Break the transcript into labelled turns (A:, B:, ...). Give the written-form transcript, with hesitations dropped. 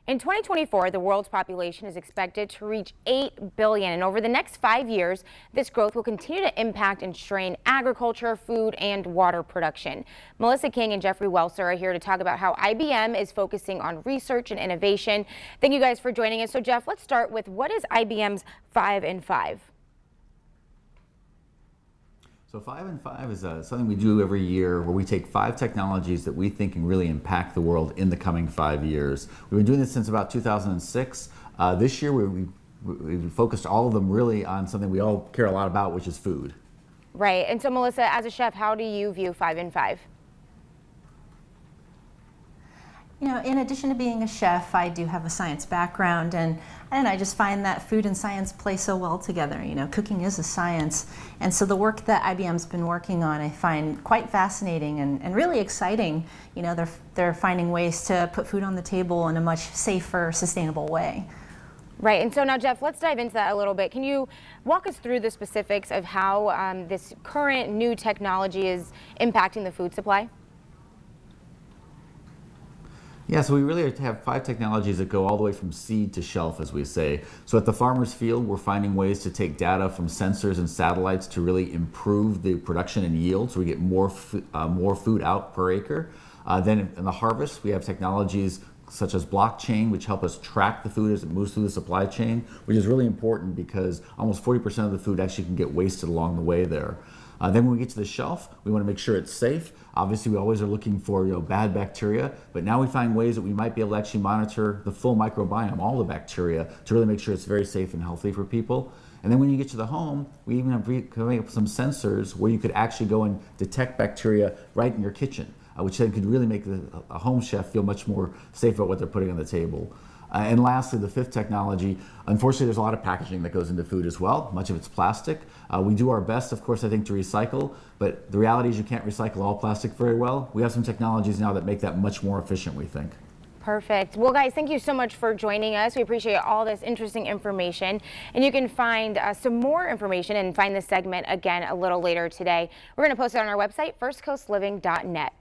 A: In 2024, the world's population is expected to reach 8 billion, and over the next 5 years, this growth will continue to impact and strain agriculture, food, and water production. Melissa King and Jeffrey Welser are here to talk about how IBM is focusing on research and innovation. Thank you guys for joining us. So Jeff, let's start with what is IBM's 5 in 5?
B: So 5 in 5 is something we do every year where we take 5 technologies that we think can really impact the world in the coming 5 years. We've been doing this since about 2006. This year we focused all of them really on something we all care a lot about, which is food.
A: Right. And so Melissa, as a chef, how do you view 5 in 5?
C: You know, in addition to being a chef, I do have a science background, and I just find that food and science play so well together. You know, cooking is a science, and so the work that IBM's been working on I find quite fascinating and really exciting. You know, they're finding ways to put food on the table in a much safer, sustainable way.
A: Right, and so now Jeff, let's dive into that a little bit. Can you walk us through the specifics of how this current new technology is impacting the food supply?
B: Yeah, so we really have 5 technologies that go all the way from seed to shelf, as we say. So at the farmer's field, we're finding ways to take data from sensors and satellites to really improve the production and yield, so we get more food out per acre. Then in the harvest, we have technologies such as blockchain, which help us track the food as it moves through the supply chain, which is really important because almost 40% of the food actually can get wasted along the way there. Then when we get to the shelf, we want to make sure it's safe. Obviously, we always are looking for bad bacteria, but now we find ways that we might be able to actually monitor the full microbiome, all the bacteria, to really make sure it's very safe and healthy for people. And then when you get to the home, we even have coming up with some sensors where you could actually go and detect bacteria right in your kitchen, which then could really make a home chef feel much more safe about what they're putting on the table. And lastly, the 5th technology, unfortunately there's a lot of packaging that goes into food as well. Much of it's plastic. We do our best, of course, I think, to recycle, but the reality is you can't recycle all plastic very well. We have some technologies now that make that much more efficient, we think.
A: Perfect. Well, guys, thank you so much for joining us. We appreciate all this interesting information. And you can find some more information and find this segment again a little later today. We're going to post it on our website, firstcoastliving.net.